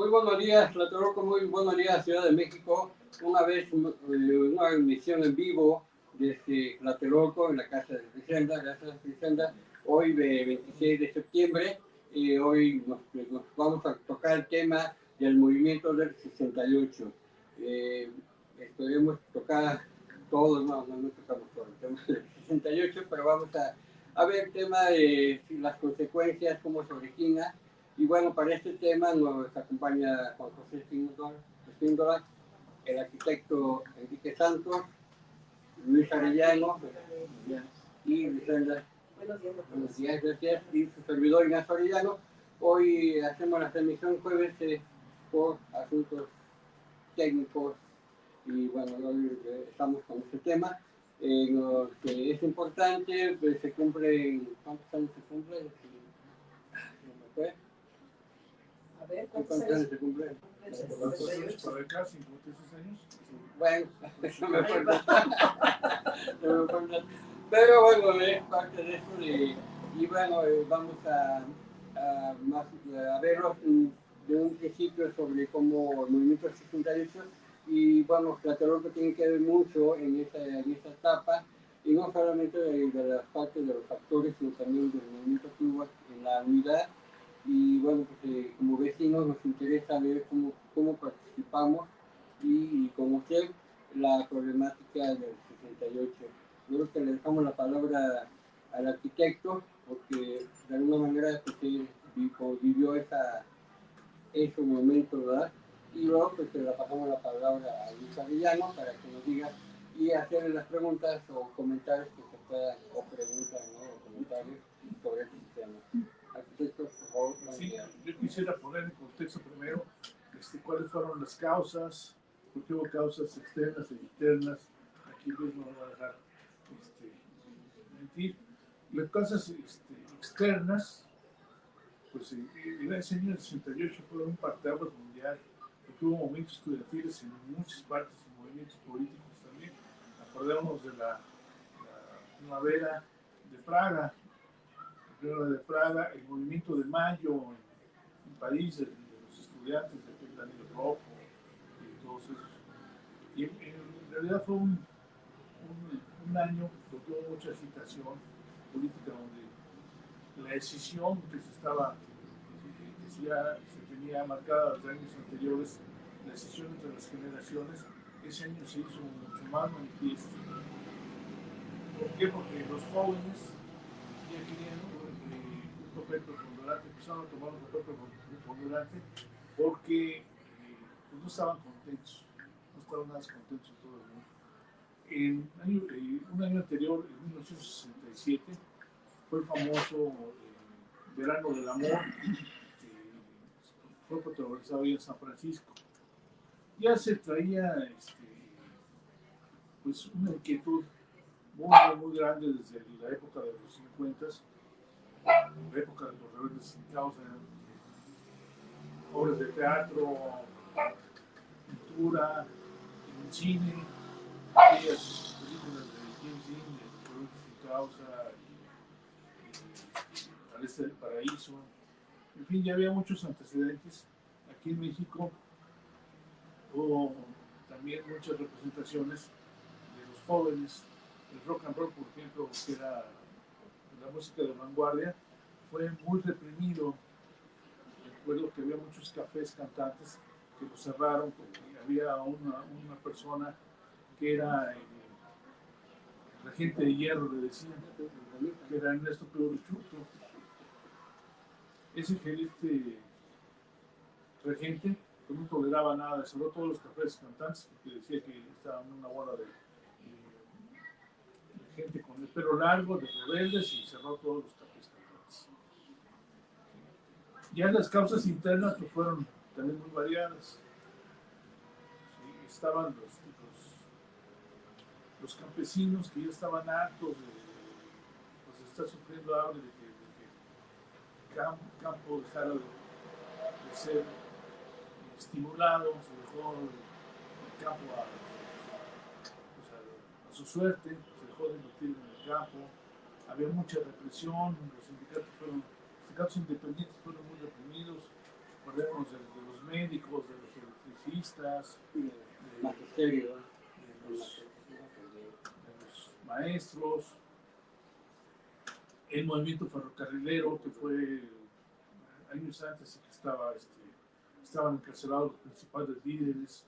Muy buenos días, Tlatelolco, muy buenos días, Ciudad de México. Una emisión en vivo desde Tlatelolco, en la Casa de Griselda, gracias Griselda. Hoy, 26 de septiembre, hoy nos vamos a tocar el tema del movimiento del 68. Esperemos tocar todos, no tocamos todo el tema del 68, pero vamos a ver el tema de las consecuencias, cómo se origina. Y bueno, para este tema nos acompaña Juan José Espíndola, el arquitecto Enrique Santos, Luis Arellano y Griselda. Buenos días, gracias. Y su servidor Ignacio Arellano. Hoy hacemos la transmisión jueves por asuntos técnicos y bueno, hoy estamos con este tema. Lo que es importante, pues se cumple, ¿cuántos años se cumple? ¿No me A ver, ¿cuántos años se cumplen? 68. Para acá, 56 años. Bueno, no me acuerdo. Pero bueno, es parte de eso y bueno, vamos a verlo de un principio sobre cómo el movimiento 68 y bueno, Tlatelolco tiene que ver mucho en esa etapa y no solamente de las partes de los actores, sino también del movimiento que hubo en la unidad. Y bueno, pues como vecinos nos interesa ver cómo participamos y conocer la problemática del 68. Yo creo que le dejamos la palabra al arquitecto porque de alguna manera pues, él vivió ese momento, ¿verdad? Y luego pues le pasamos la palabra a Luis Arellano para que nos diga y hacerle las preguntas o comentarios que se puedan, o preguntas, ¿no? O comentarios sobre este tema. Arquitecto, por favor. Sí, yo quisiera poner en contexto primero cuáles fueron las causas, porque hubo causas externas e internas. Aquí Luis no va a dejar mentir. Las causas externas, pues en ese año 68 fue un parteaguas mundial, porque hubo movimientos estudiantiles en muchas partes, y movimientos políticos también. Acordémonos de la primavera de Praga, el movimiento de Mayo en París, de los estudiantes de Danilo Rojo y todos esos. Y en realidad fue un año que tuvo mucha agitación política, donde la decisión que ya se tenía marcada los años anteriores, la decisión entre las generaciones, ese año se hizo mucho más manifiesto. ¿Por qué? Porque los jóvenes ya querían un papel preponderante, empezaron a tomar un papel preponderante porque pues no estaban contentos, no estaban nada contentos en todo el mundo. Un año anterior, en 1967, fue el famoso Verano del Amor, que fue protagonizado ahí en San Francisco. Ya se traía pues una inquietud muy grande desde la época de los 50, la época de los rebeldes sin causa, obras de teatro, pintura, en el cine, aquellas películas de James Dean, de los rebeldes sin causa, Al Este del Paraíso. En fin, ya había muchos antecedentes. Aquí en México hubo también muchas representaciones de los jóvenes. El rock and roll, por ejemplo, que era la música de vanguardia, fue muy reprimido. Recuerdo que había muchos cafés cantantes que los cerraron porque había una persona que era el agente de hierro, le decían, que era Ernesto Pedro Chuto. Ese regente pues no toleraba nada, cerró todos los cafés cantantes porque decía que estaban una bola de gente con el pelo largo, de rebeldes, y cerró todos los cafés cantantes. Ya las causas internas pues fueron también muy variadas. Sí, estaban los campesinos que ya estaban hartos de estar sufriendo hambre, de que el campo dejara de ser estimulado, se dejó el campo a su suerte, se dejó de invertir en el campo, había mucha represión, los sindicatos independientes fueron muy reprimidos, Acordémonos de los médicos, de los electricistas, magisterio, de los maestros, el movimiento ferrocarrilero que fue años antes y que estaban encarcelados los principales líderes.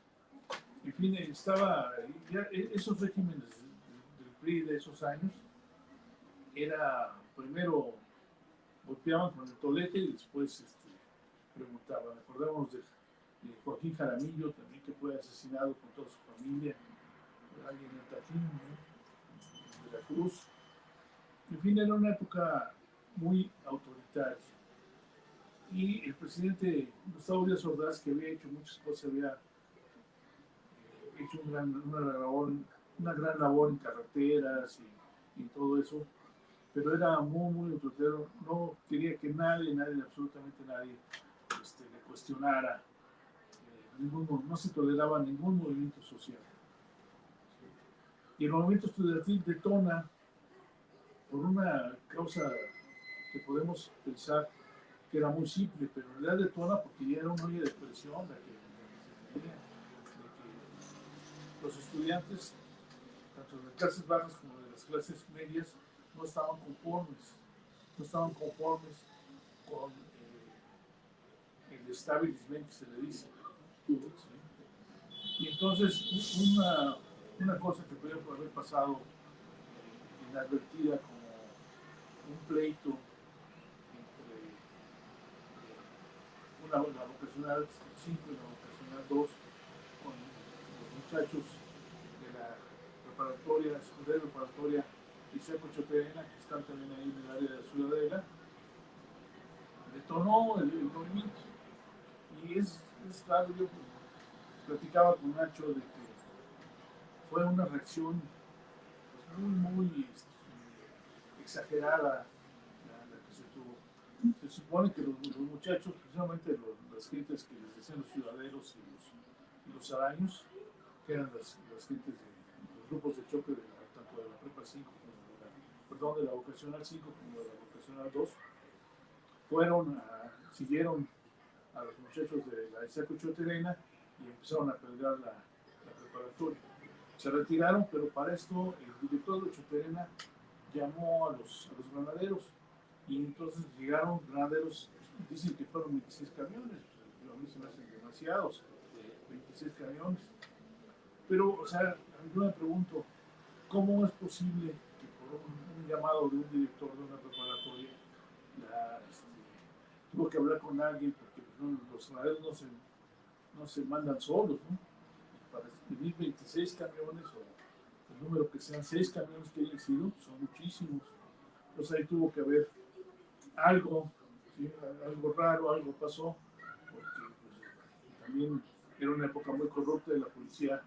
En fin, esos regímenes del PRI de esos años era primero golpeaban con el tolete y después preguntaban. Acordamos de Joaquín Jaramillo también, que fue asesinado con toda su familia, alguien en Tajín, ¿no? En Veracruz. En fin, era una época muy autoritaria. Y el presidente Gustavo Díaz Ordaz, que había hecho muchas cosas, había hecho una gran labor en carreteras y todo eso, pero era muy, muy autoritario, no quería que nadie, absolutamente nadie, le cuestionara, no se toleraba ningún movimiento social. Y el movimiento estudiantil detona por una causa que podemos pensar que era muy simple, pero en realidad detona porque ya era una olla de presión la que se tenía, de que los estudiantes, tanto de las clases bajas como de las clases medias, no estaban conformes con el establishment que se le dice. ¿Sí? Y entonces una cosa que podría haber pasado inadvertida como un pleito entre la vocacional 5 y la vocacional 2 con los muchachos de la preparatoria, secundaria preparatoria Isaac Choterena, que están también ahí en el área de la Ciudadela, detonó el movimiento. Y es claro, yo platicaba con Nacho de que fue una reacción pues, muy exagerada la que se tuvo. Se supone que los muchachos, precisamente las gentes que les decían los ciudadanos y los araños, que eran las gentes de los grupos de choque tanto de la prepa 5 como de la vocacional 5 como de la vocacional 2, siguieron a los muchachos de la Isaac Choterena y empezaron a pelear la preparatoria. Se retiraron, pero para esto el director de Choterena llamó a los granaderos y entonces llegaron granaderos, dicen que fueron 26 camiones, pues, a mí se me hacen demasiados, 26 camiones. Pero, o sea, yo me pregunto, ¿cómo es posible que por un llamado de un director de una preparatoria tuvo que hablar con alguien porque los granaderos no se mandan solos, ¿no? Para escribir 26 camiones o el número que sean, 6 camiones que hayan sido, son muchísimos. Entonces ahí tuvo que haber algo, ¿sí? Algo raro, algo pasó, porque pues, también era una época muy corrupta de la policía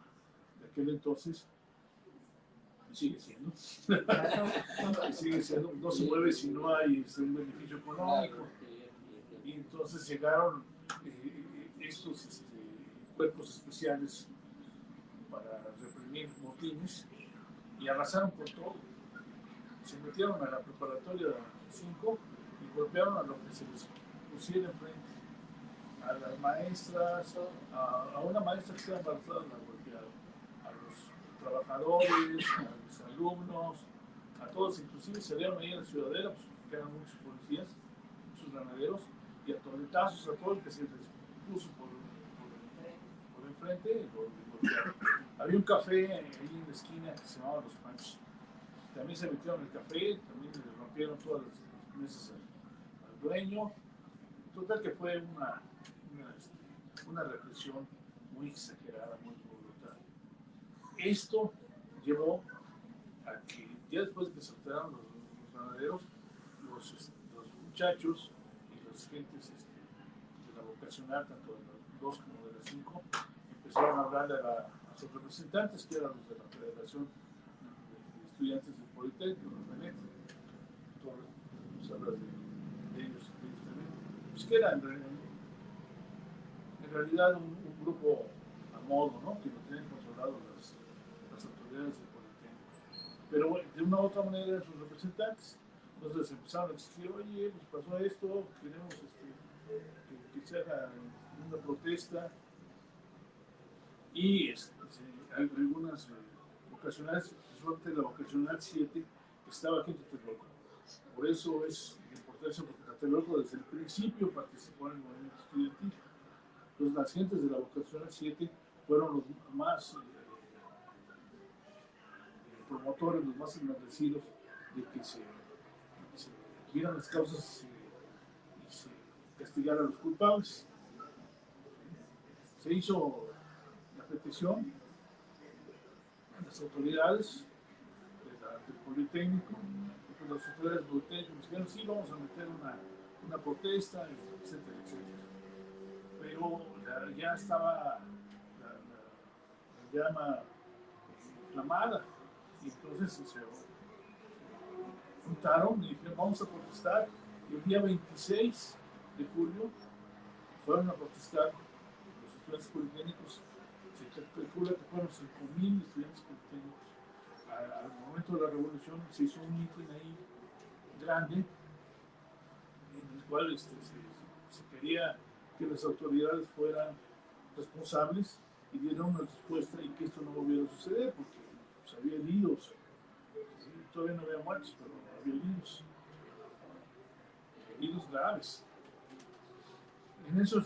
de aquel entonces, y sigue siendo. Y sigue siendo, no se mueve si no hay un beneficio económico. Y entonces llegaron estos cuerpos especiales para reprimir motines y arrasaron con todo. Se metieron a la preparatoria 5 y golpearon a lo que se les pusiera enfrente. A las maestras, a una maestra que estaba embarazada la golpearon, a los trabajadores, a los alumnos, a todos, inclusive se dieron ahí en la Ciudadela, pues, que eran muchos policías, muchos granaderos, y a toletazos a todo el que se les puso por enfrente, lo golpearon. Había un café ahí en la esquina que se llamaba Los Panchos. También se metieron el café, también le rompieron todas las mesas al dueño. Total que fue una represión muy exagerada, muy brutal. Esto llevó a que ya después de que se alteraron los ganaderos, los muchachos y las gentes de la vocacional, tanto de las 2 como de las 5, empezaron a hablarle a sus representantes, que eran los de la Federación de Estudiantes del Politécnico, los FENET. Tú hablas de ellos también. Pues que era en realidad un grupo a modo, ¿no? Que lo tienen controlado las autoridades del Politécnico. Pero bueno, de una u otra manera eran sus representantes. Entonces empezaron a exigir, oye, pues pasó esto, queremos que se haga una protesta y hay algunas vocacionales, suerte la vocacional 7 estaba aquí en Tlatelolco. Por eso es de importancia, porque Tlatelolco desde el principio participó en el movimiento estudiantil. Entonces las gentes de la vocacional 7 fueron los más promotores, los más enardecidos de que se vieran las causas y se castigara a los culpables. Se hizo la petición a las autoridades del Politécnico, y pues las autoridades del Politécnico dijeron, sí, vamos a meter una protesta, etcétera, etcétera. Pero ya estaba la llama inflamada, y entonces se juntaron y dijeron, vamos a protestar, y el día 26 de julio fueron a protestar los estudiantes politécnicos. Se calcula que fueron 5,000 estudiantes politécnicos. Al momento de la revolución se hizo un mitin ahí grande en el cual se quería que las autoridades fueran responsables y dieran una respuesta y que esto no volviera a suceder, porque pues, había heridos, todavía no había muertos, pero había heridos graves. En esos,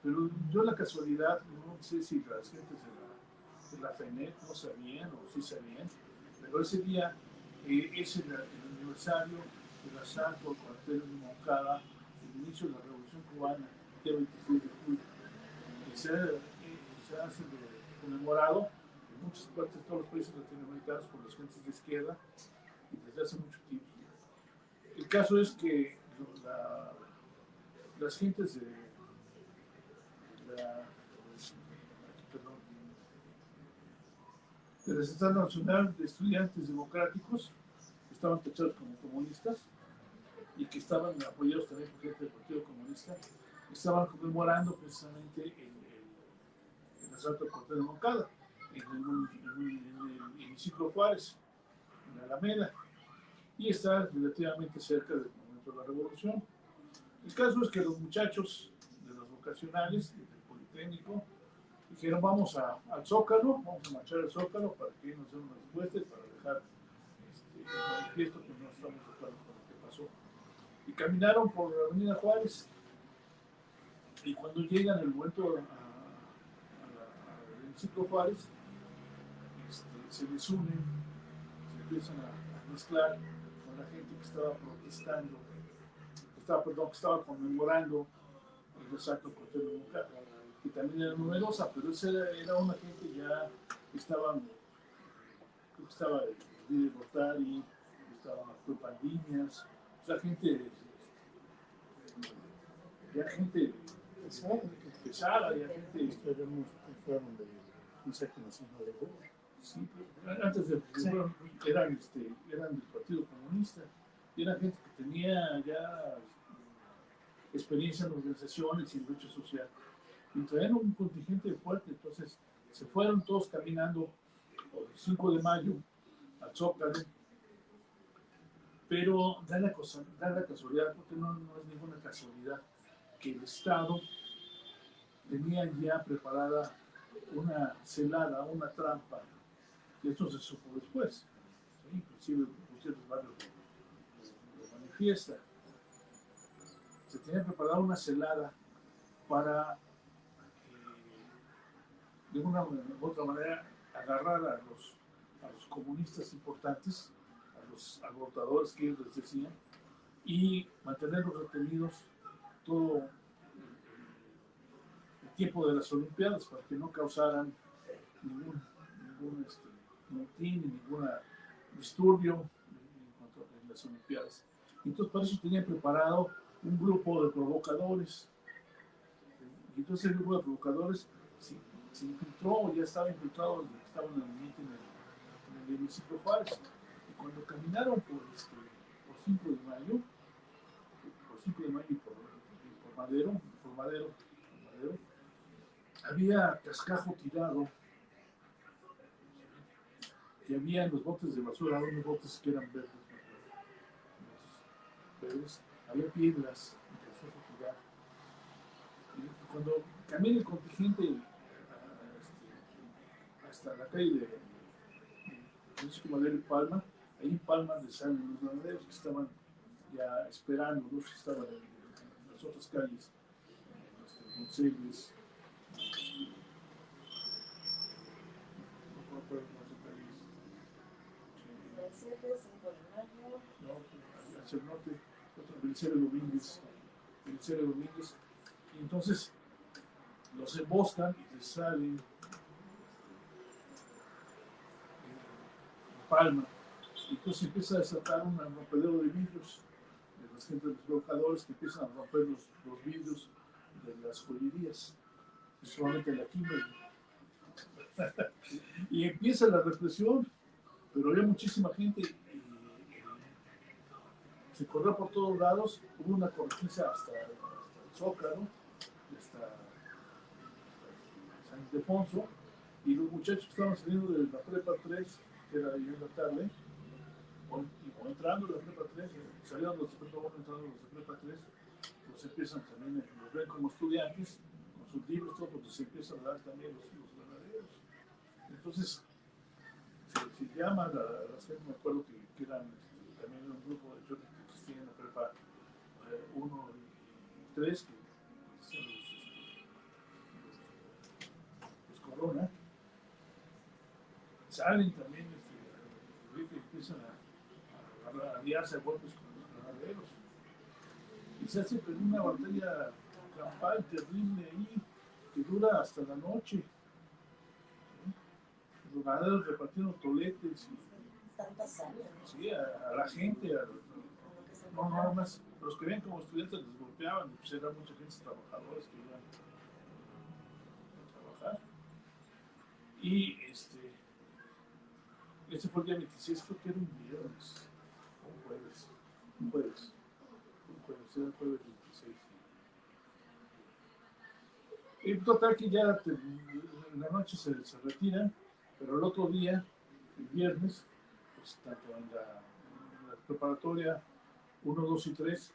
pero yo la casualidad, no sé si las gentes de la FENET no sabían o sí sabían, pero ese día es el aniversario del asalto al cuartel de Moncada, el inicio de la Revolución Cubana, el día 26 de julio, que se hace conmemorado en muchas partes de todos los países latinoamericanos por las gentes de izquierda y desde hace mucho tiempo. El caso es que las gentes de la Central Nacional de Estudiantes Democráticos estaban tachados como comunistas y que estaban apoyados también por gente del Partido Comunista, estaban conmemorando precisamente el asalto al cuartel de Moncada en el hemiciclo Juárez, en la Alameda, y está relativamente cerca del momento de la revolución. El caso es que los muchachos de los vocacionales, del Politécnico, dijeron vamos al Zócalo, vamos a marchar al Zócalo para que nos den una respuesta y para dejar manifiesto que no estamos de acuerdo con lo que pasó. Y caminaron por la avenida Juárez, y cuando llegan el momento al hemiciclo Juárez, se les unen, se empiezan a mezclar con la gente que estaba protestando, que estaba conmemorando el asalto al cuartel de Moncada, que también era numerosa, pero esa era una gente ya que estaba de Gortari, estaba Arturo Pandiñas, o sea, gente pesada, ya gente... Fueron del Consejo Nacional de Cuba. Sí, antes de eran del Partido Comunista, y eran gente que tenía ya experiencia en organizaciones y en lucha social, y traían un contingente fuerte. Entonces se fueron todos caminando por el 5 de mayo al Zócalo, pero da la casualidad, porque no es ninguna casualidad, que el Estado tenía ya preparada una celada, una trampa, y esto se supo después, ¿sí? Inclusive ciertos barrios lo manifiesta. Se tenía preparada una celada para, de una u otra manera, agarrar a los comunistas importantes, a los abortadores que ellos les decían, y mantenerlos retenidos todo el tiempo de las Olimpiadas para que no causaran ningún motín, ningún disturbio en las Olimpiadas. Entonces, para eso tenían preparado un grupo de provocadores. Y entonces el grupo de provocadores se infiltró, ya estaba infiltrado desde que estaban en el hemiciclo Juárez. Y cuando caminaron por 5 de mayo, y por Madero, había cascajo tirado, que había en los botes de basura, unos botes que eran verdes, había piedras, cascajo tirado. cuando camina el contingente hasta la calle de Francisco Madero y Palma, ahí en Palma les salen los granaderos que estaban ya esperando, los que estaban en las otras calles, González, no me acuerdo más de calles, no, hacia el norte, otro, Belisario Domínguez, y entonces los emboscan y les salen en Palma, y entonces empieza a desatar un rompedero de vidrios de las gente de los provocadores que empiezan a romper los vidrios de las joyerías, principalmente la Kimberly. Y empieza la represión, pero había muchísima gente y se corrió por todos lados, hubo una corretiza hasta el Zócalo, hasta San Ildefonso, y los muchachos que estaban saliendo de la Prepa 3, que era ahí en la tarde, o entrando de la Prepa 3, salieron los de Prepa 1, entrando los de Prepa 3, pues empiezan también, los ven como estudiantes, con sus libros, todo, porque se empiezan a dar también los verdaderos. Entonces, se llama a las gente, me acuerdo que eran también un grupo de choques que existían en la Prepa 1 y 3, que son los Corona, salen también, que empiezan a aliarse a golpes con los granaderos. Y se hace una batalla campal terrible ahí, que dura hasta la noche. Los ganaderos repartieron toletes y, sí, a la gente, no nada más, los que ven como estudiantes les golpeaban, pues era mucha gente trabajadores que iban a trabajar. Y este fue el día 26, creo que era un viernes, un jueves, era el jueves 26. Y total que ya en la noche se retiran, pero el otro día, el viernes, pues tanto en la preparatoria 1, 2 y 3,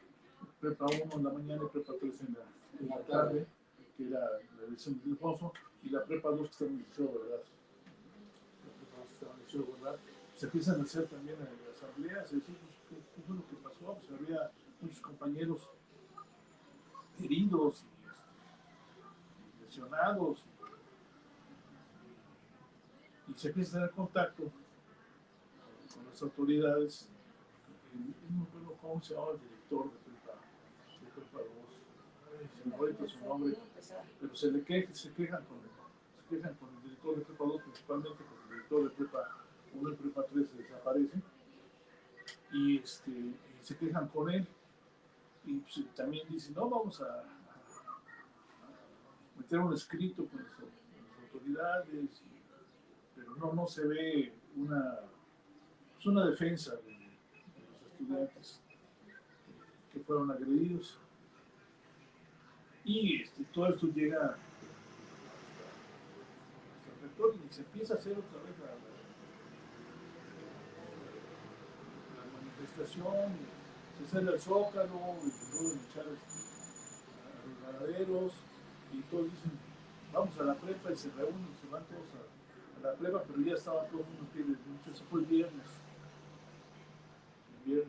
prepa 1 en la mañana y prepa 3 en la tarde, que era la elección de Ildefonso, y la prepa 2 que está en el Liceo, ¿verdad? Se empiezan a hacer también asambleas, es decir, ¿qué fue lo que pasó? Pues había muchos compañeros heridos y lesionados, y se empieza a tener contacto con las autoridades. No me acuerdo cómo se llamaba el director de prepa 2, se me olvidó su nombre, pero se quejan con el director de prepa 2, principalmente con el director de prepa 1 y prepa 3 se desaparece, y se quejan con él, y pues, también dicen, no, vamos a meter un escrito con las autoridades, pero no se ve una defensa de los estudiantes que fueron agredidos. Y todo esto llega hasta el rector y se empieza a hacer otra vez la manifestación, se sale al Zócalo y luego echar a los ganaderos, y todos dicen, vamos a la prepa, y se reúnen, se van todos a la prepa, pero ya estaba todo el mundo en pie de lucha. Eso fue el viernes. Y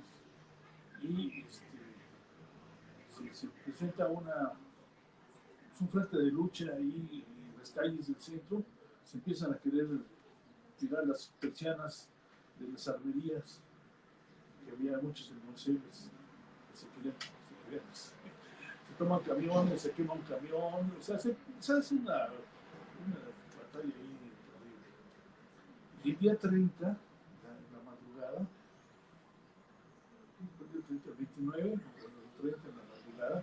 se presenta un frente de lucha ahí en las calles del centro. Se empiezan a querer tirar las persianas de las armerías, que había muchos en González, que se toman camiones, se quema un camión, o sea, se hace una batalla ahí terrible. Y el día 30, en la madrugada, el 29, el 30 en la madrugada,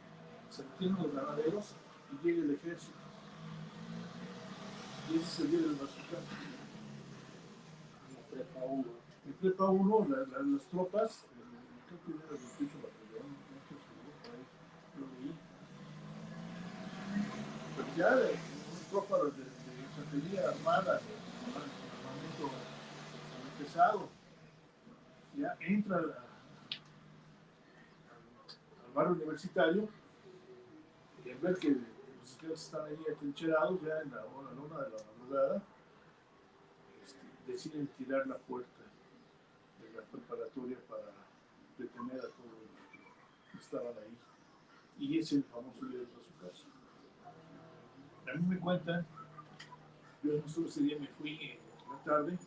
se retiran los ganaderos y llega el ejército. Y ese es el día del bazooka. En prepa 1, las tropas, creo que era el 28 batallón, no estoy seguro, por ahí lo leí. Pero ya una tropa de infantería armada, con armamento pesado, ya entra al barrio universitario, y al ver que estudiantes están ahí atrincherados ya en la una de la madrugada, deciden tirar la puerta de la preparatoria para detener a todos los que estaban ahí. Y ese es el famoso día de su casa. A mí me cuentan, yo no estuve ese día, me fui en la tarde,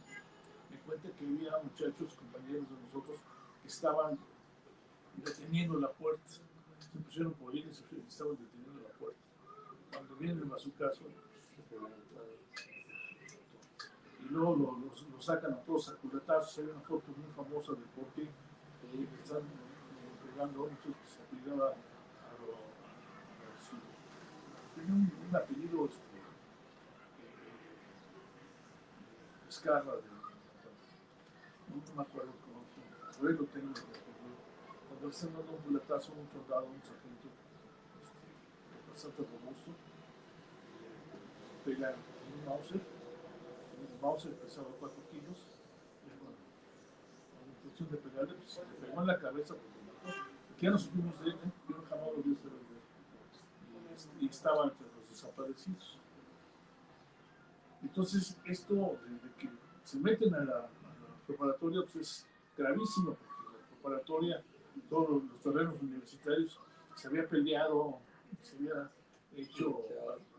me cuentan que había muchachos, compañeros de nosotros, que estaban deteniendo la puerta. Se pusieron polines y estaban deteniendo la puerta. Cuando viene el bazucazo, y luego lo sacan a todos a culatazos. Hay una foto muy famosa de Porte que están pegando a muchos que se apellidaba tenía un apellido Escarra, no me acuerdo cómo, por ahí lo tengo. Cuando le están dando un culatazo a un soldado, un sargento bastante robusto, pegan un Mauser. El Mauser pesaba 4 kilos, y bueno, la intención de pegarle, pues le pegó en la cabeza, porque ya no supimos de él, yo jamás lo vi saber de él, y estaba entre los desaparecidos. Entonces, esto de que se meten a la preparatoria, pues es gravísimo, porque la preparatoria, todos los terrenos universitarios, se había peleado, se había hecho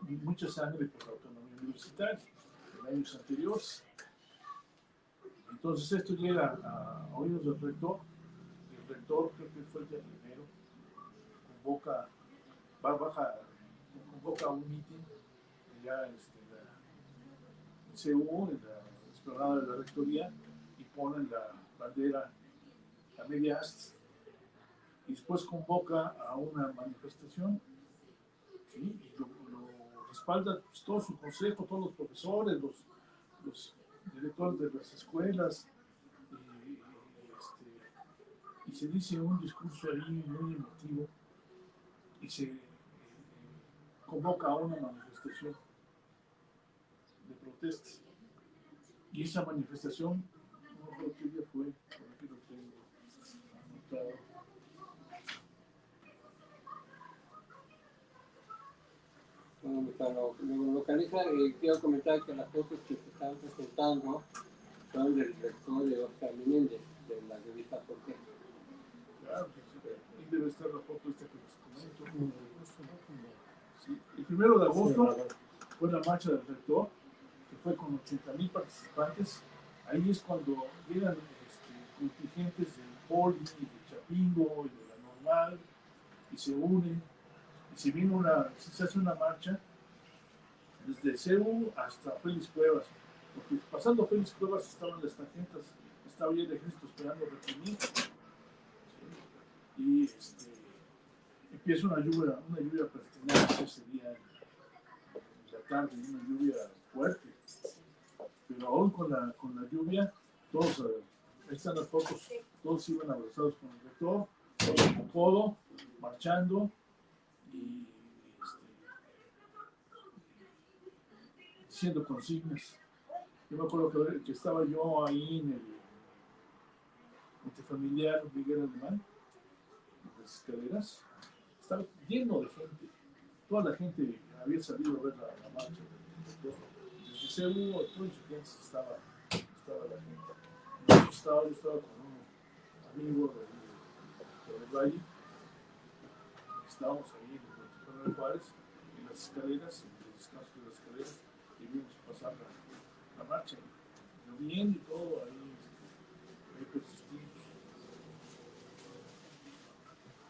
mucha sangre por la autonomía universitaria en años anteriores. Entonces esto llega a oídos del rector. El rector, creo que fue el día primero, convoca un meeting allá en CU, en la explanada de la rectoría, y ponen la bandera a media asta. Y después convoca a una manifestación, ¿sí? Y lo respalda pues, todo su consejo, todos los profesores, los directores de las escuelas, y se dice un discurso ahí muy emotivo, y se convoca a una manifestación de protestas. Y esa manifestación, no creo que ella fue, por aquí lo tengo anotado. Bueno, para lo localiza, quiero comentar que las fotos que se están presentando son del rector de Oscar Menéndez, de la revista ¿Por qué? Claro, ahí debe estar la foto esta que les comento. Sí. El 1 de agosto fue la marcha del rector, que fue con 80,000 participantes. Ahí es cuando llegan contingentes del Poli, de Chapingo y de la Normal, y se unen, y se hace una marcha desde CEU hasta Félix Cuevas, porque pasando Félix Cuevas estaban las tarjetas, estaba ya el ejército esperando reprimir, y empieza una lluvia pertinaz ese día en la tarde, una lluvia fuerte, pero aún con la lluvia, todos, ahí están las fotos, todos iban abrazados con el rector, todos con codo, marchando, y diciendo consignas. Yo me acuerdo que estaba yo ahí en el multifamiliar Miguel Alemán, en las escaleras, estaba lleno de gente. Toda la gente había salido a ver la marcha. Desde CEU, todo Insurgentes estaba la gente. Yo estaba con un amigo del Valle, estábamos ahí en el Juárez, en las escaleras, en el descanso de las escaleras, y vimos pasar la marcha, lloviendo y todo, ahí persistimos.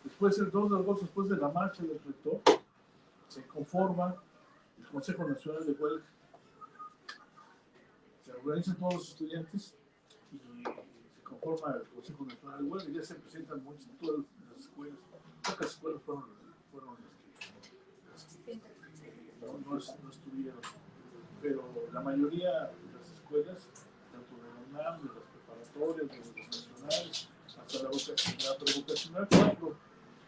Después, el 2 de agosto, después de la marcha del rector, se conforma el Consejo Nacional de Huelga. Se organizan todos los estudiantes y se conforma el Consejo Nacional de Huelga, y ya se presentan muchas, todas las escuelas, pocas escuelas fueron las que no estuvieron, pero la mayoría de las escuelas, tanto de la UNAM, de las preparatorias, de las nacionales, hasta la prevocacional, por ejemplo,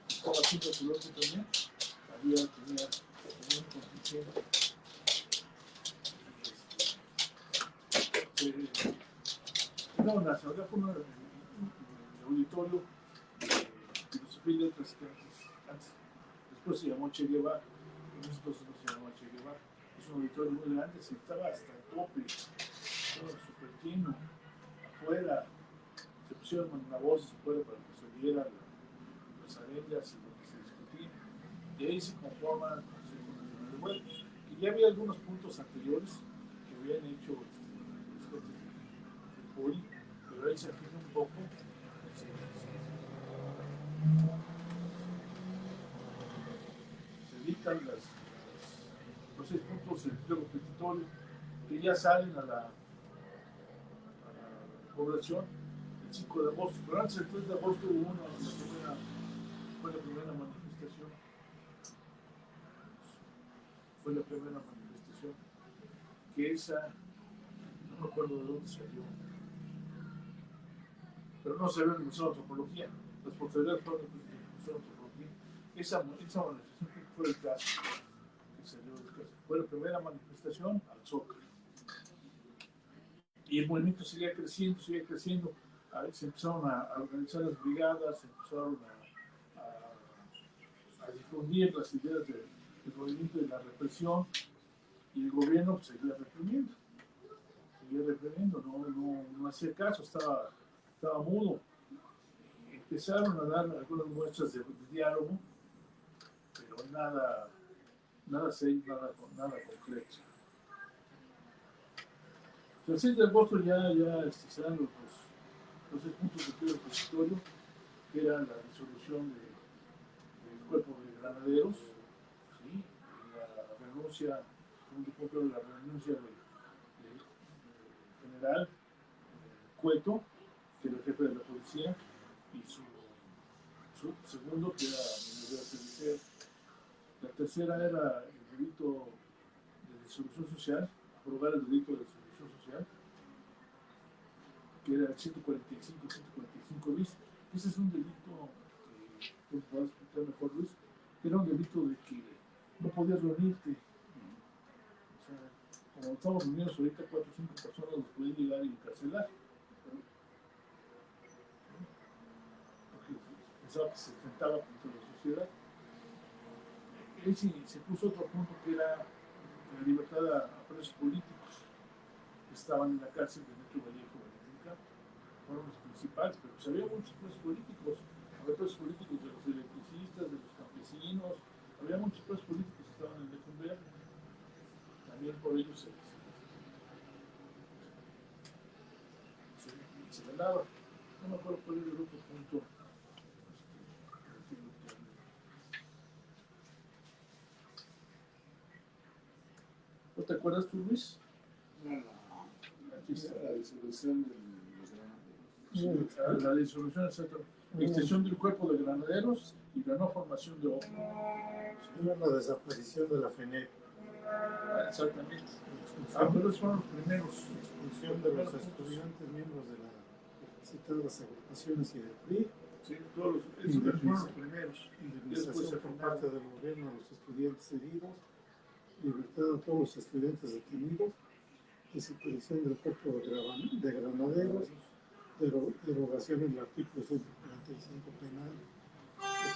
estaba haciendo su lote también, tenía un contingente. No, la seguridad fue el auditorio de filosofía y letras que antes, después se llamó Che Guevara, en ese entonces no se a Che Guevara. Es un auditorio muy grande, se estaba hasta el tope, estaba súper lleno. Afuera, se pusieron mandavoces afuera para que se oyeran las arengas y lo que se discutía. Y ahí se conforma el Consejo Nacional de Huelga. Y ya había algunos puntos anteriores que habían hecho los cortes de PUI, pero ahí se afina un poco. Se dictan los 6 puntos del pliego petitorio que ya salen a la población el 5 de agosto. Pero antes, el 3 de agosto hubo fue la primera manifestación. Fue la primera manifestación. Que esa, no me acuerdo de dónde salió, pero no salió en el Museo de Antropología. Las posteriores fueron en el Museo de Antropología. Esa manifestación fue el caso que salió del caso. Fue la primera manifestación al Zócalo. Y el movimiento seguía creciendo, seguía creciendo. Se empezaron a organizar las brigadas, se empezaron a difundir las ideas del movimiento de la represión, y el gobierno pues, seguía reprimiendo, no hacía caso, estaba mudo. Empezaron a dar algunas muestras de diálogo, pero nada serio, nada concreto. El 6 de agosto ya se dan los 6 puntos de pliego petitorio, que era la disolución del cuerpo de granaderos, ¿sí? La renuncia, segundo punto de la renuncia del general Cueto, que era el jefe de la policía, y su segundo, que era Miguel Celicero. La tercera era el delito de disolución social, aprobar el delito de disolución social, que era el 145 bis. Ese es un delito que tú puedes explicar mejor, Luis, que era un delito de que no podías reunirte. O sea, como estamos reunidos ahorita, 4 o 5 personas los pueden llegar y encarcelar. Porque pensaba que se enfrentaba contra la sociedad. Y se puso otro punto, que era la libertad a presos políticos que estaban en la cárcel de Metro Vallejo de América. Fueron los principales, pero pues había muchos presos políticos. Había presos políticos de los electricistas, de los campesinos, había muchos presos políticos que estaban en Lecumberri. También por ellos se ganaba. No me acuerdo cuál era el otro punto. ¿No te acuerdas tú, Luis? No. Aquí está. La disolución de los granaderos. La disolución, etc. Extensión del cuerpo de granaderos y la no formación de otro. Era la desaparición de la FENEC. Exactamente. Pero esos fueron los primeros. Expulsión de los estudiantes miembros de las citadas agrupaciones y del PRI. Sí, esos fueron los primeros. Indemnización por parte del gobierno a los estudiantes heridos. Libertad a todos los estudiantes detenidos. Desaparición del cuerpo de granaderos. Derogación del artículo 145 penal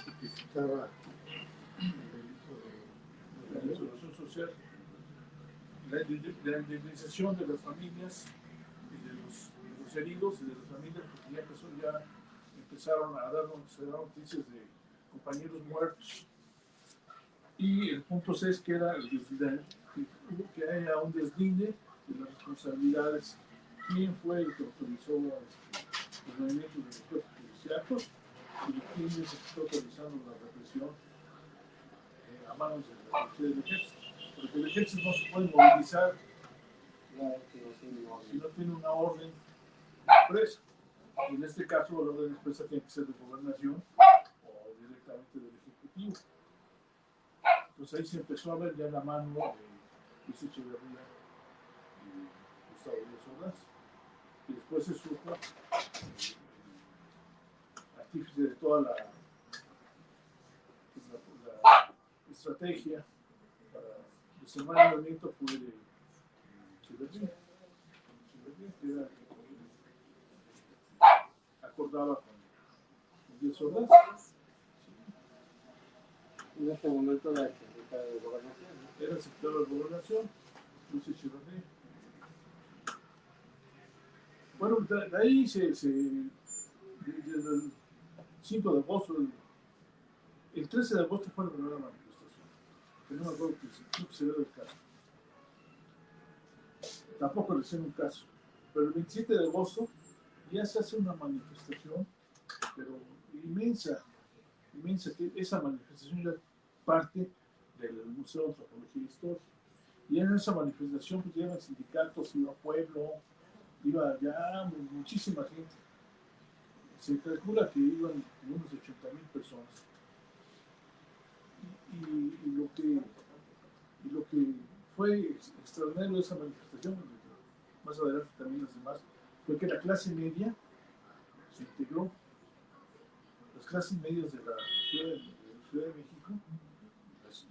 que tipificaba el delito La disolución social, la indemnización de las familias y de los heridos y de las familias, porque ya empezaron a dar noticias de compañeros muertos. Y el punto 6, que era que haya un deslinde de las responsabilidades. ¿Quién fue el que autorizó los movimientos de los cuerpos policíacos y quién es el que está autorizando la represión a manos de la policía del ejército? Porque el ejército no se puede movilizar si no tiene una orden expresa. Y en este caso, la orden expresa tiene que ser de gobernación o directamente del ejecutivo. Entonces ahí se empezó a ver ya la mano de Luis Echeverría y Gustavo Díaz Ordaz. Y después se supo artífice de toda la estrategia para desarmar el movimiento fue de Echeverría, que era el que acordaba con Díaz Ordaz. En este momento la secretario de Gobernación, ¿no? Era secretario de Gobernación, Luis Echeverría. Bueno, de ahí desde el 5 de agosto, el 13 de agosto fue la primera manifestación, que no me acuerdo que se dio el caso. Tampoco le hicieron un caso. Pero el 27 de agosto ya se hace una manifestación, pero inmensa, inmensa, que esa manifestación era parte del Museo de Antropología e Historia. Y en esa manifestación pues llegan sindicatos, iba pueblo, iba ya muchísima gente. Se calcula que iban unos 80,000 personas. Y lo que fue extraordinario de esa manifestación, más adelante también las demás, fue que la clase media se integró. Las clases medias de la Ciudad de México,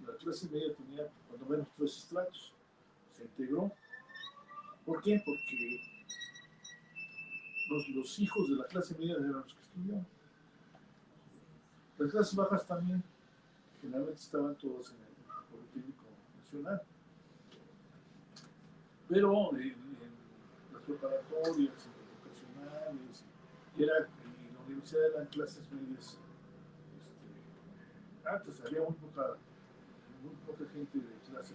la clase media tenía cuando menos 3 estratos. Se integró. ¿Por qué? Porque los hijos de la clase media eran los que estudiaban. Las clases bajas también, generalmente estaban todas en el Politécnico Nacional. Pero en las preparatorias, en las vocacionales, y en la universidad eran clases medias. Antes había muy poca gente de clase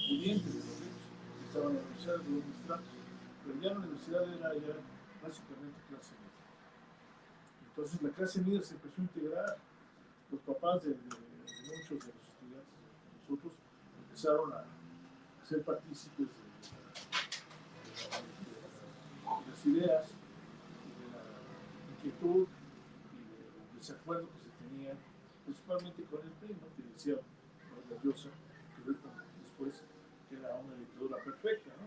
pudiente, de los ricos, que estaban en la universidad de los estratos, pero ya la universidad era ya básicamente clase media. Entonces la clase media se empezó a integrar. Los papás de muchos de los estudiantes de nosotros empezaron a ser partícipes de las ideas, de la inquietud y del desacuerdo que se tenía, principalmente con el PRI, ¿no? Que decía Vargas Llosa, que después era una dictadura perfecta, ¿no?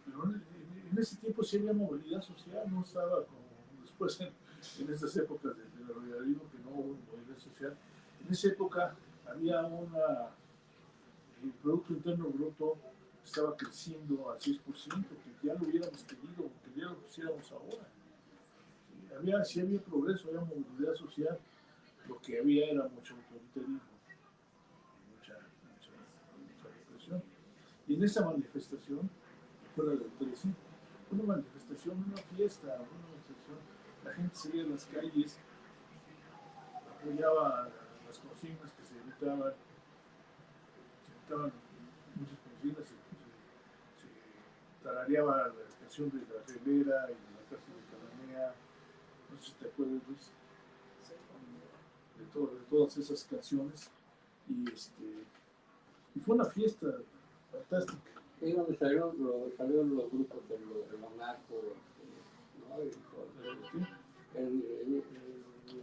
Pero en ese tiempo sí había movilidad social, no estaba como después en estas épocas del neoliberalismo, que no hubo movilidad social. En esa época había el Producto Interno Bruto estaba creciendo al 6%, que ya lo hubiéramos querido, que ya lo pusiéramos ahora. Sí había progreso, había movilidad social, lo que había era mucho autoritarismo, mucha represión. Y en esa manifestación, fue la del 13, una manifestación, una fiesta, una manifestación, la gente salía a las calles, apoyaba las consignas que se gritaban muchas consignas, se tarareaba la canción de la Ribera y de la Casa de Cananea, no sé si te acuerdas, Luis, de todas esas canciones, y fue una fiesta fantástica. Es donde salieron los grupos de los narcos, ¿no?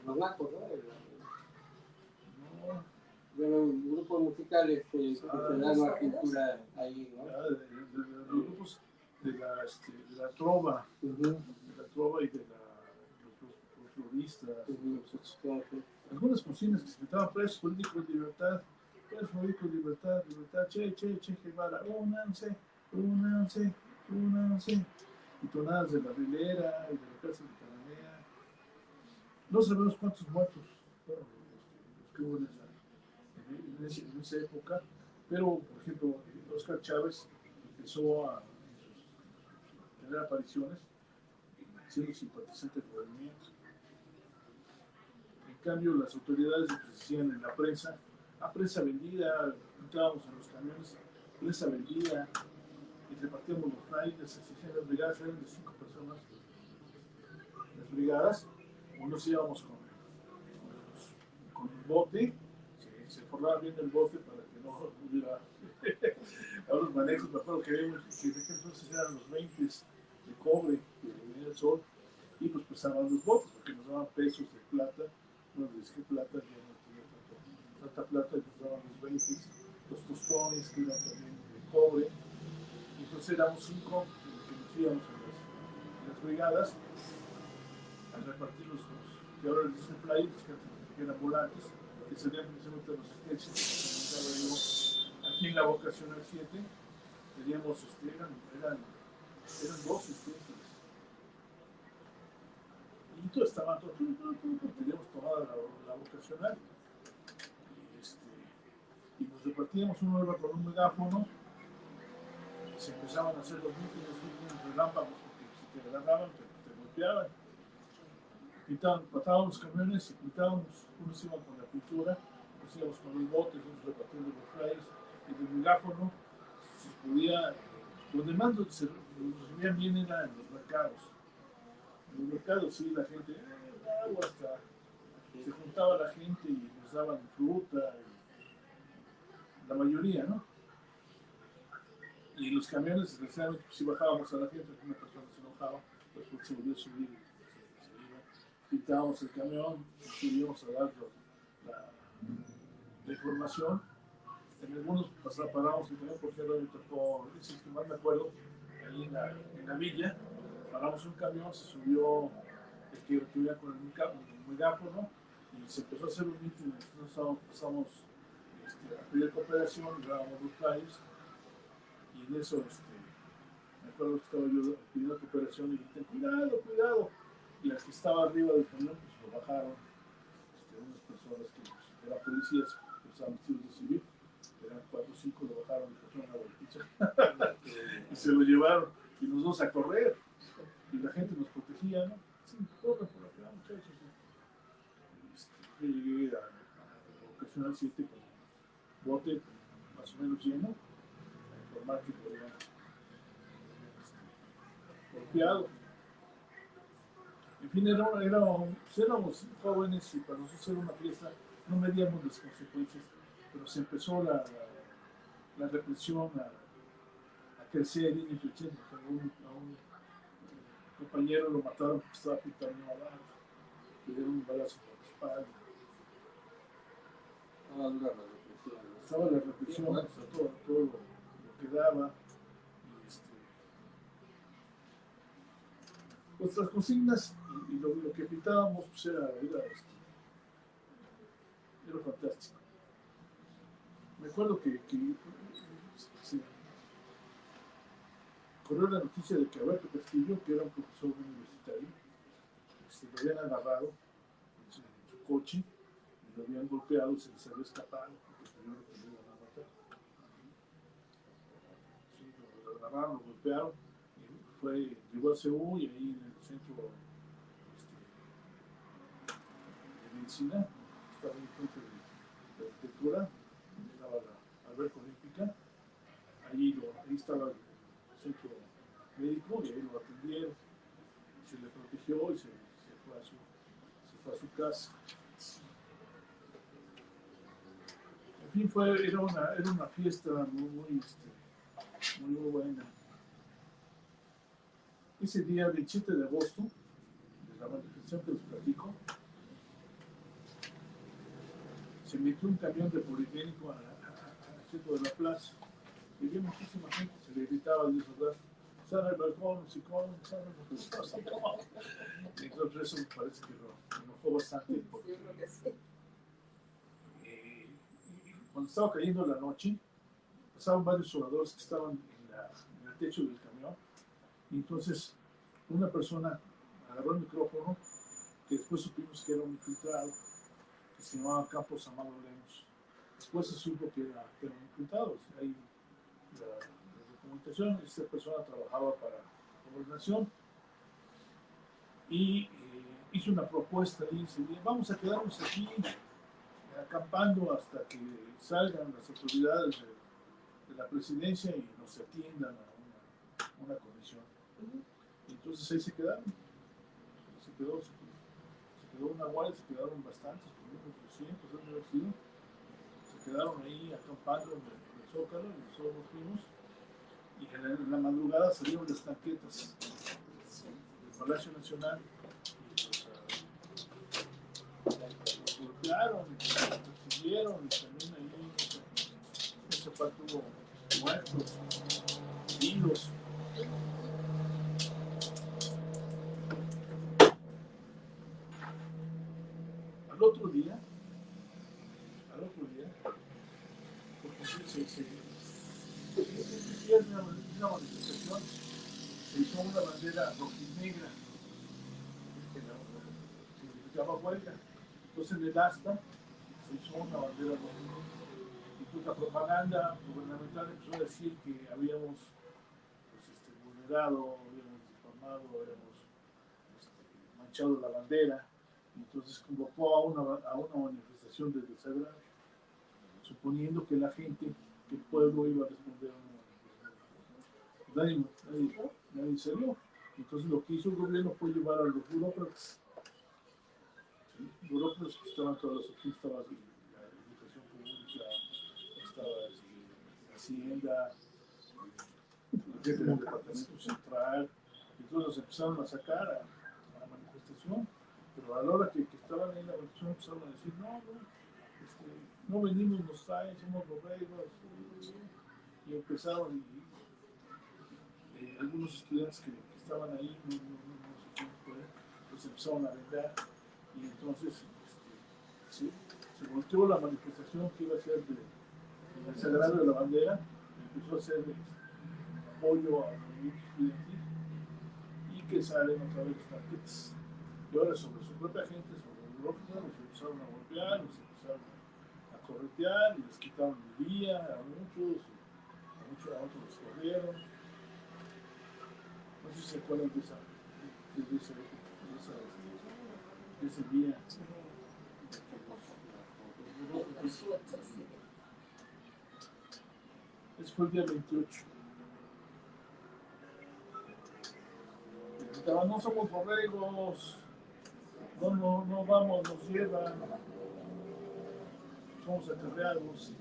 Los narcos, ¿no? Los grupos musicales que se dan la pintura ahí, ¿no? Los grupos de la trova, de la trova y de los floristas, algunas consignas que se gritaban: presos políticos de libertad, presos políticos de libertad, libertad, che, Guevara, únanse, y tonadas de la Ribera y de la Casa de Cananea. No sabemos cuántos muertos fueron los que hubo en esa época, pero por ejemplo Óscar Chávez empezó a tener apariciones siendo simpatizante del movimiento. En cambio, las autoridades decían en la prensa: prensa vendida, entrábamos en los camiones, prensa vendida, y repartíamos los flyers, se hacían las brigadas, eran de 5 personas las brigadas, unos íbamos con un bote, se forraba bien el bote para que no hubiera a los manejos. Me acuerdo que entonces eran los 20 de cobre que venía el sol, y pues pesaban los botes porque nos daban pesos de plata. Bueno, es que plata ya no tenía tanta plata, y nos daban los 20, los tostones que eran también de cobre. Y entonces éramos 5 que nos íbamos en las brigadas a repartir los que ahora les dicen flyers, que eran volantes, que serían precisamente los sketches que aquí en la vocacional 7. Teníamos, eran 2 sketches. Y todo estaba, teníamos tomada la vocacional. repartíamos uno iba con un megáfono, y se empezaban a hacer los mítines, relámpagos, porque si te agarraban, te golpeaban. Patábamos los camiones y pintábamos, unos iban con la pintura, otros íbamos con los botes, otros repartiendo los flyers, y del megáfono se podía, donde más se recibían bien era en los mercados. En los mercados sí, la gente, agua, hasta se juntaba la gente y nos daban fruta, la mayoría, ¿no? Y los camiones, desgraciadamente, pues, si bajábamos a la gente, una persona se enojaba, pues se volvió a subir, se iba. Pintábamos el camión, subíamos a dar la información. En algunos parábamos el camión porque ahora me tocó, es el que más me acuerdo, ahí en la villa, paramos un camión, se subió el que tuviera con el megáfono y se empezó a hacer un meeting. Nosotros pasamos a pedir cooperación, grabamos los flyers y en eso me acuerdo que estaba yo pidiendo cooperación y dije, cuidado, cuidado. Y al que estaba arriba del camión, pues lo bajaron unas personas que pues, eran policías, que estaban vestidos de civil, eran 4 o 5, lo bajaron y pusieron a golpiza y se lo llevaron y nos dos a correr y la gente nos protegía, ¿no? Sí, corre por acá, muchachos. Yo llegué a ocasionar 7 con bote más o menos lleno, a informar que podían golpeado. En fin, éramos jóvenes y para nosotros era una fiesta, no medíamos las consecuencias, pero se empezó la represión a crecer y creciendo. A un compañero lo mataron porque estaba pintando una bala, le dieron un balazo por la espalda. Estaba la represión, o sea, todo lo que daba. Nuestras consignas y lo que pintábamos pues era fantástico. Me acuerdo que sí, corrió la noticia de que Alberto Castillo, que era un profesor universitario, lo habían agarrado en su coche, y lo habían golpeado y se les había escapado, porque tuvieron que lo iban a matar. Sí, lo agarraron, lo golpearon, y llegó a Seúl y ahí en el centro de medicina, estaba en el frente de arquitectura, donde estaba la alberca olímpica, ahí estaba el centro médico y ahí lo atendieron, se le protegió y se fue a su casa. En fin, era una fiesta muy buena. Ese día, 27 de agosto, de la manifestación que les platico, se metió un camión de Politécnico al centro de la plaza. Y había muchísima gente, se le gritaba al desordar, sal al balcón, sicón, sal al balcón. Entonces eso me parece que lo enojó bastante. Porque, cuando estaba cayendo la noche, pasaban varios oradores que estaban en el techo del camión, y entonces una persona agarró el micrófono, que después supimos que era un infiltrado, que se llamaba Campos Amado Lemos. Después se supo que eran infiltrados. Ahí la documentación, esta persona trabajaba para la gobernación y hizo una propuesta y dice, vamos a quedarnos aquí acampando hasta que salgan las autoridades de la presidencia y nos atiendan a una comisión. Y entonces ahí se quedaron. Se quedó una guardia, se quedaron bastantes, por unos 200, se quedaron ahí acampando en el Zócalo y nosotros nos fuimos. Y en la madrugada salieron las tanquetas del Palacio Nacional y los golpearon, los persiguieron y también ahí esa parte hubo muertos, heridos. Al otro día, porque una manifestación, se hizo una bandera rojinegra, que significaba huelga. Entonces en el asta se hizo una bandera rojinegra. pues, la propaganda gubernamental empezó a decir que habíamos vulnerado, habíamos difamado, habíamos manchado la bandera. Entonces convocó a una manifestación de desagrado, suponiendo que la gente, que el pueblo iba a responder a una manifestación. Nadie salió. Entonces lo que hizo el gobierno fue llevar a los burócratas. ¿Sí? Burócratas que estaban todas las oficinas, estaba la educación pública, estaba la hacienda, el jefe del departamento central. Entonces los empezaron a sacar a la manifestación. Pero a la hora que estaban ahí en la manifestación empezaron a decir, no venimos, nos traen, somos borregos. Y empezaron, algunos estudiantes que estaban ahí, no sé quién fue, pues empezaron a vender. Y entonces se volteó la manifestación que iba a ser del sagrado de la bandera, empezó a hacer apoyo al movimiento estudiantil y que salen otra vez los tanquetes. Y ahora sobre su propia gente, sobre el bloque, los empezaron a golpear, los empezaron a corretear, y les quitaron el día a muchos, a otros los corrieron. No sé si se acuerdan de ese día. Ese fue el día 28. Gritaban, no somos borregos, no vamos, nos llevan, somos acarreados.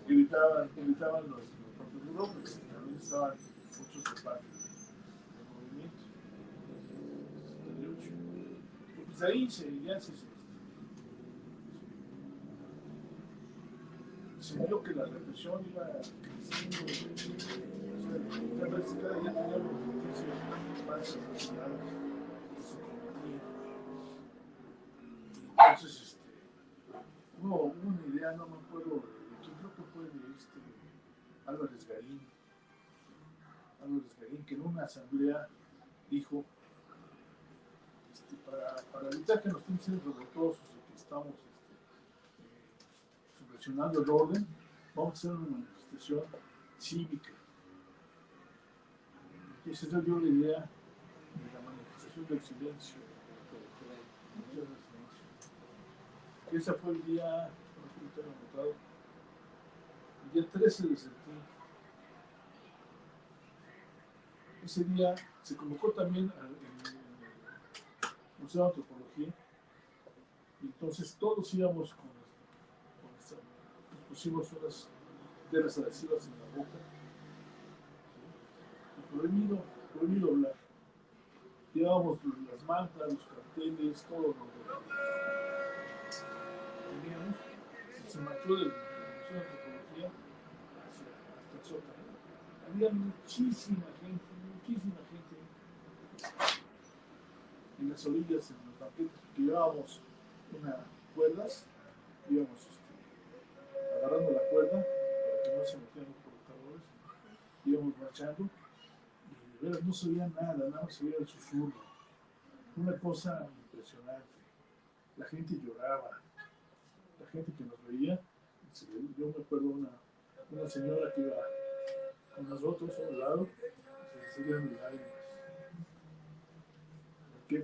Gritaban los propios burócratas, también estaban muchos de parte del movimiento. Pues ahí se vio que la represión iba creciendo. Cada día teníamos noticias más asesinadas que se cometían. Entonces, hubo una idea, no me acuerdo, yo creo que fue de Álvarez Garín, que en una asamblea dijo, para evitar que nos estén siendo revoltosos y que estamos subvencionando el orden, vamos a hacer una manifestación cívica. Y esa dio la idea de la manifestación del silencio. Que ese fue el día, el día 13 de septiembre. Ese día se convocó también al Museo de Antropología, y entonces todos íbamos nos pusimos unas velas adhesivas en la boca, y prohibido hablar. Llevábamos las mantas, los carteles, todo lo que teníamos, y se marchó del Museo de Antropología hasta el sótano. Había muchísima gente en las orillas, en los banquetes, que llevábamos unas cuerdas, íbamos agarrando la cuerda para que no se metieran los provocadores, íbamos marchando, y de veras no se oía nada más se oía el susurro. Una cosa impresionante. La gente lloraba, la gente que nos veía, yo me acuerdo una señora que iba con nosotros a un lado, se salían lágrimas. ¿Por qué?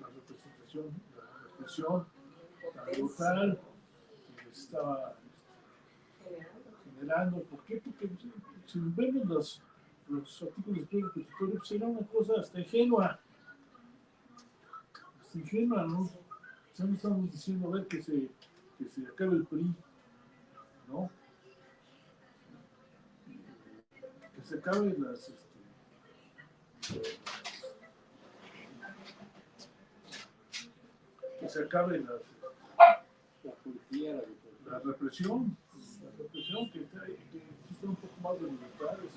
La representación, la represión tan brutal que les estaba generando. ¿Por qué? Porque si vemos los artículos de pliego petitorio, pues era una cosa hasta ingenua. ¿No? Ya no estamos diciendo, a ver, que se acabe el PRI, ¿no? Que se acaben la policía, la represión, que existe un poco más de libertades.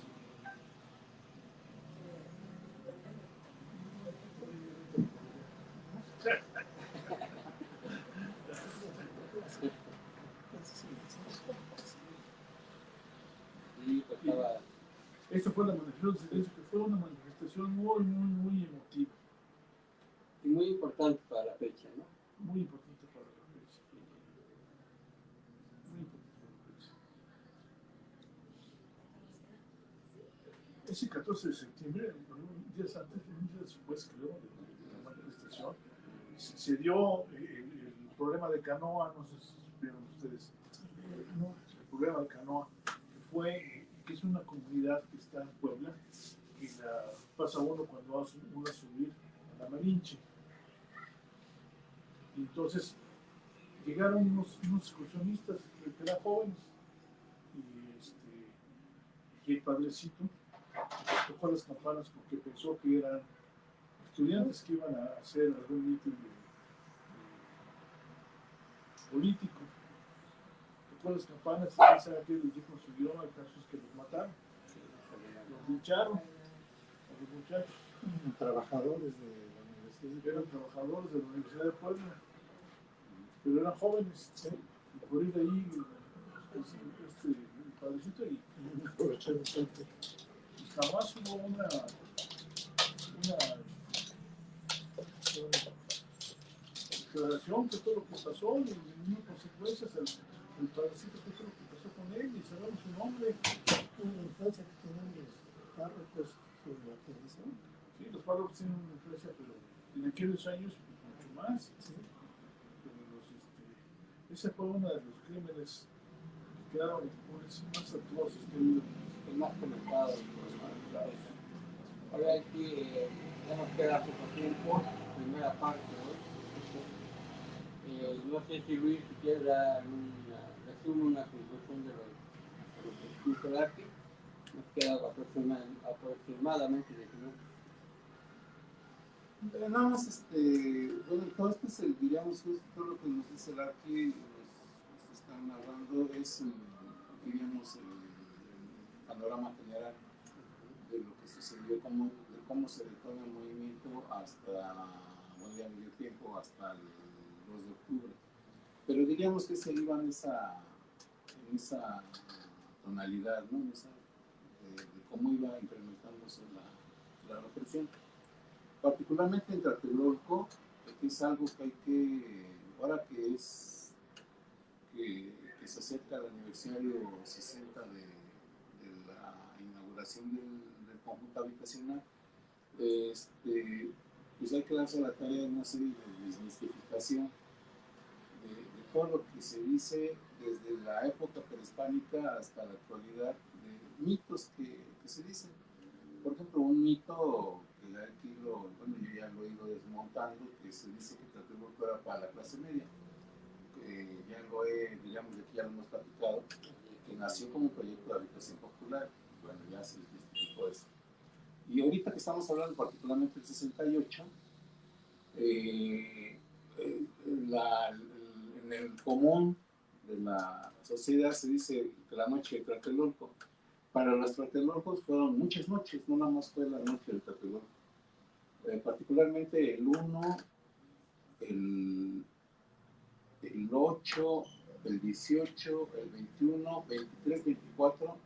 Esta fue la manifestación de silencio, que fue una manifestación muy emotiva. Y muy importante para la fecha, ¿no? Muy importante para la fecha. Muy importante. ese 14 de septiembre, días antes, un día después, creo, de la manifestación, se dio el problema de Canoa, no sé si supieron ustedes, el problema de Canoa, que es una comunidad que está en Puebla, que la pasa uno cuando va a subir a la Malinche. Y entonces llegaron unos excursionistas que eran jóvenes, y el padrecito tocó las campanas porque pensó que eran estudiantes que iban a hacer algún mitin político. Tocó las campanas y pensaba que les dijo su idioma, el caso es que los mataron, los lincharon a los muchachos. Trabajadores de la universidad. Eran trabajadores de la Universidad de Puebla, pero eran jóvenes, ¿sí? Y por ir ahí el padrecito y jamás hubo una declaración de todo lo que pasó y ninguna consecuencias. El padrecito, qué fue lo que pasó con él, y sabemos su nombre. Una influencia que tienen los párrocos sobre la tradición. Sí, los párrocos tienen una influencia, pero en aquellos años pues, mucho más. ¿Sí? Pero ese fue uno de los crímenes que quedaron más atroces que ha habido. El más comentado. Ahora aquí ya nos queda poco tiempo, primera parte, ¿no? No sé si Luis quiere dar una conclusión de lo que escrito aquí. Nos queda aproximadamente 10 minutos. Nada más, bueno, todo esto es diríamos, todo lo que nos dice el Arqui, nos están narrando, es, diríamos, el panorama general de lo que sucedió, de cómo se detona el movimiento hasta, bueno, ya medio tiempo, hasta el 2 de octubre. Pero diríamos que se iba en esa tonalidad, ¿no? De cómo iba incrementándose la represión. Particularmente en Tlatelolco, que es algo que hay que, ahora que se acerca el aniversario 60 de la inauguración del conjunto habitacional, pues hay que darse la tarea de una serie de desmistificación de todo lo que se dice desde la época prehispánica hasta la actualidad, de mitos que se dicen. Por ejemplo, un mito que aquí yo ya lo he ido desmontando, que se dice que Tlatelolco era para la clase media. Ya lo digamos, aquí ya lo hemos platicado, que nació como un proyecto de habitación popular. Bueno, ya se desmistificó eso. Y ahorita que estamos hablando particularmente del 68, en el común de la sociedad se dice que la noche de Tlatelolco. Para los tlatelolcos fueron muchas noches, no nada más fue la noche del Tlatelolco. Particularmente el 1, el 8, el 18, el 21, 23, 24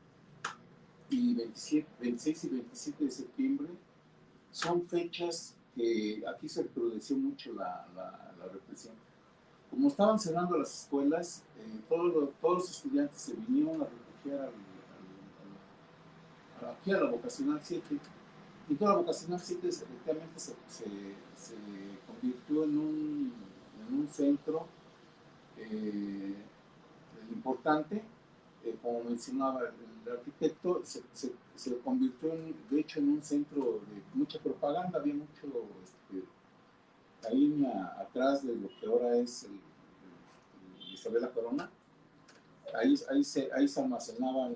y 27, 26 y 27 de septiembre son fechas que aquí se recrudeció mucho la represión. Como estaban cerrando las escuelas, todos los estudiantes se vinieron a refugiar aquí a la vocacional 7, y toda la vocacional 7 efectivamente se convirtió en un centro importante, como mencionaba el arquitecto, se convirtió de hecho en un centro de mucha propaganda. Había mucho ahí atrás de lo que ahora es el Isabel la Corona. Ahí se almacenaban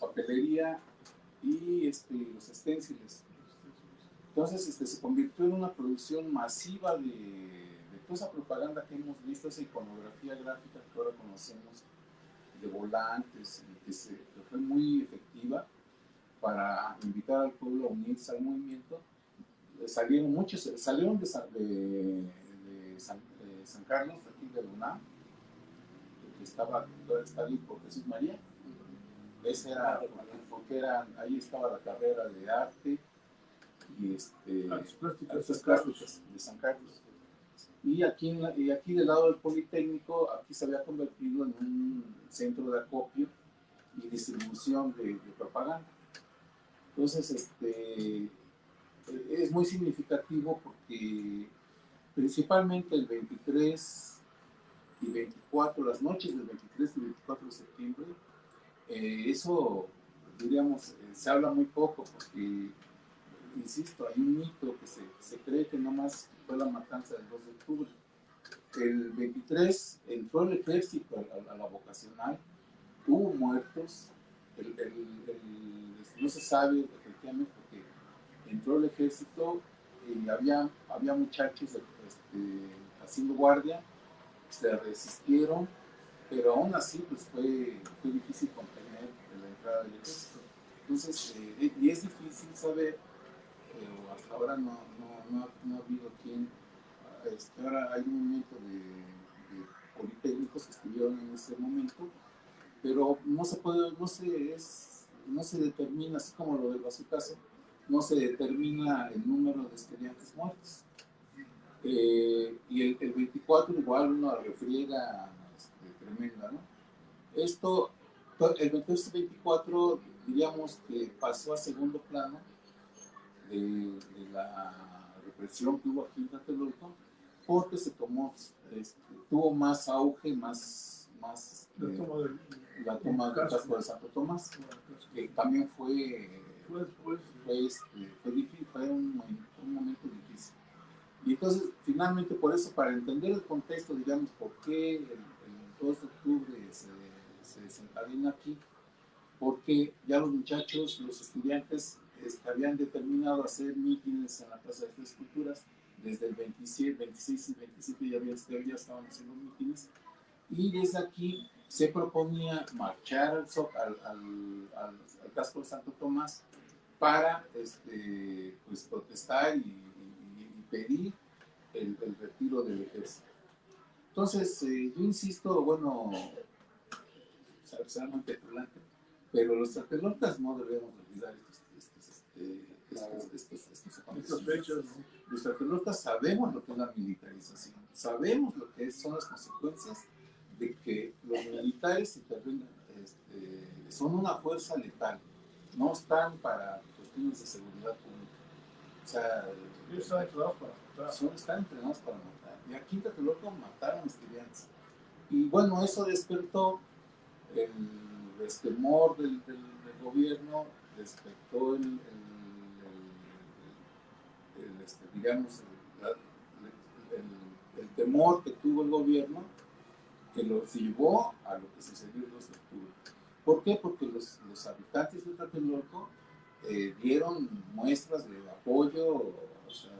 papelería y los esténciles. Entonces se convirtió en una producción masiva de toda esa propaganda que hemos visto, esa iconografía gráfica que ahora conocemos, de volantes, que fue muy efectiva para invitar al pueblo a unirse al movimiento. Salieron de San Carlos, aquí de UNAM, que está ahí por Jesús María. Ese era porque ahí estaba la carrera de arte y artes plásticas de San Carlos. Y aquí del lado del Politécnico, aquí se había convertido en un centro de acopio y distribución de propaganda. Entonces, es muy significativo porque principalmente el 23 y 24, las noches del 23 y 24 de septiembre, eso, diríamos, se habla muy poco porque, insisto, hay un mito que se cree que nomás fue la matanza del 2 de octubre. El 23 entró el ejército a la vocacional, hubo muertos, no se sabe efectivamente porque entró el ejército y había muchachos haciendo guardia, se resistieron, pero aún así pues fue difícil contener la entrada del ejército. Entonces, y es difícil saber, hasta ahora no ha habido quien, ahora hay un momento de politécnicos que estuvieron en ese momento, pero no se determina, así como lo del bazucazo, no se determina el número de estudiantes muertos. Y el 24 igual una refriega tremenda, ¿no? El 24 diríamos que pasó a segundo plano de la represión que hubo aquí en Tlatelolco, porque tuvo más auge, la toma del casco de Santo Tomás, que también fue difícil, fue un momento difícil. Y entonces, finalmente, por eso, para entender el contexto, digamos, por qué el 2 de octubre se desencadena aquí, porque ya los muchachos, los estudiantes, habían determinado hacer mítines en la Plaza de las Esculturas, desde el 26 y 27 ya estaban haciendo mítines, y desde aquí se proponía marchar al casco de Santo Tomás para pues, protestar y pedir el retiro del ejército. Entonces, yo insisto, bueno, será muy petulante, pero los tlatelolcas no debemos olvidar estas fechas, ¿no? Los tlatelolcas sabemos lo que es la militarización, sabemos lo que son las consecuencias de que los militares intervengan, son una fuerza letal, no están para cuestiones de seguridad pública. O sea, están entrenados para matar. Y aquí en Tlatelolco mataron estudiantes. Y bueno, eso despertó el temor del gobierno, despertó digamos, el temor que tuvo el gobierno, que los llevó a lo que sucedió el 2 de octubre. ¿Por qué? Porque los habitantes de Tlatelolco dieron muestras de apoyo, o sea,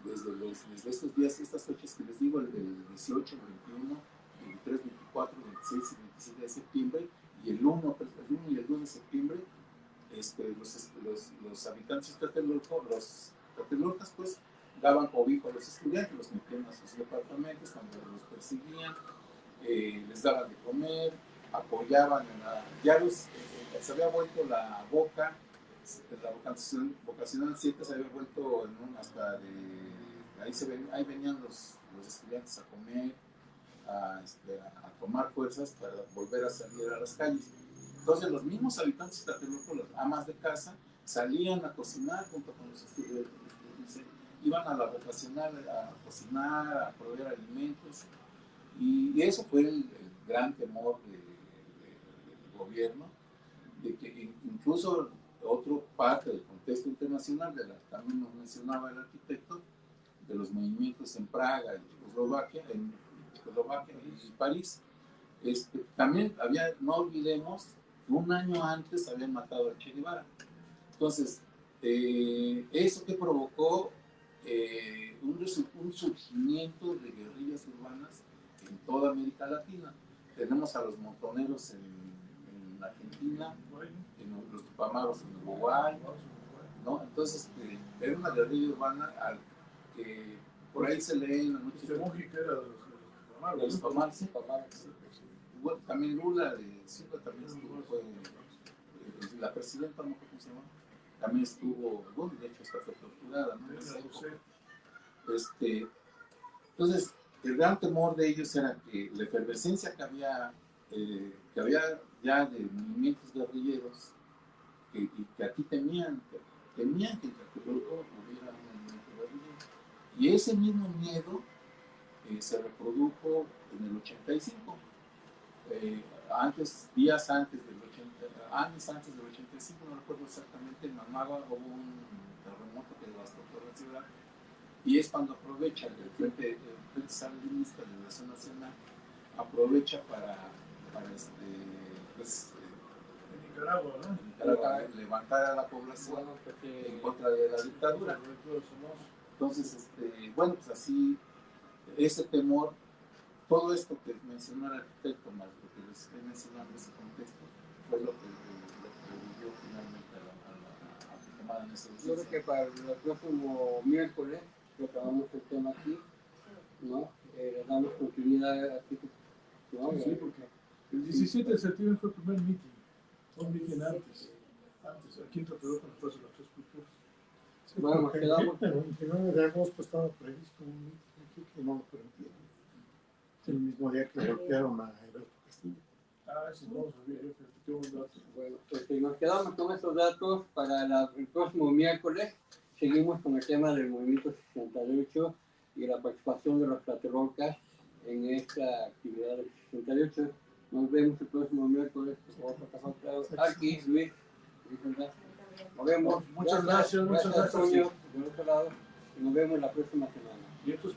desde estos días, estas fechas que les digo, el del 18, 21, 23, 24, 26 y 27 de septiembre, y el 1 y el 2 de septiembre, los habitantes de Tlatelolco, los tlatelolcas, pues, daban cobijo a los estudiantes, los metían a sus departamentos cuando los perseguían, les daban de comer, apoyaban se había vuelto la boca, la vocacional 7 se había vuelto hasta ahí venían los estudiantes a comer, a tomar fuerzas para volver a salir a las calles. Entonces los mismos habitantes de Tlatelolco, las amas de casa, salían a cocinar junto con los estudiantes, iban a la vocacional a cocinar, a proveer alimentos, y eso fue el gran temor del gobierno, de que incluso otra parte del contexto internacional, también nos mencionaba el arquitecto, de los movimientos en Praga, en Checoslovaquia y París. También no olvidemos que un año antes habían matado a Che Guevara. Entonces, eso que provocó un surgimiento de guerrillas urbanas en toda América Latina. Tenemos a los montoneros en Argentina, los tupamaros en Uruguay, ¿no? Entonces, era una guerrilla urbana que por ahí se lee en la noche. De los tupamaros, sí. Bueno, también Lula de Silva también estuvo, la presidenta, no sé cómo se llama, también estuvo, bueno, de hecho hasta fue torturada, ¿no? Entonces, el gran temor de ellos era que la efervescencia que había ya de movimientos guerrilleros que aquí temían que el Tlatelolco hubiera un movimiento guerrillero. Y ese mismo miedo se reprodujo en el 85. Días antes del 80, años antes del 85, no recuerdo exactamente, en Managua hubo un terremoto que devastó toda la ciudad, y es cuando aprovecha el Frente Sandinista de la Acción Nacional, aprovecha para Nicaragua, ¿no? levantar a la población Bueno, pues, en contra de la dictadura. Entonces, bueno, pues así, ese temor, todo esto que mencionó el arquitecto, más lo que les estoy mencionando, ese contexto, fue lo que vivió finalmente a la tomada de esa yo creo que para el próximo miércoles retomamos el tema aquí, ¿no? Le damos continuidad aquí, ¿no? Sí, porque el 17 de septiembre fue el primer meeting, un meeting antes, aquí en Tlatelolco, en el Plaza de las Tres Culturas. Sí, Bueno, porque quedamos. el 29 de agosto estaba previsto un meeting aquí que no lo permitieron. El mismo día que golpearon a Alberto Castillo. Sí, no sabía, yo tengo un dato. Bueno, pues nos quedamos con estos datos para el próximo miércoles. Seguimos con el tema del movimiento 68 y la participación de los Tlatelolcas en esta actividad del 68. Nos vemos el próximo miércoles. Aquí, Luis. Nos vemos. Muchas gracias, muchas gracias. Antonio, de otro lado. Y nos vemos la próxima semana. Y estos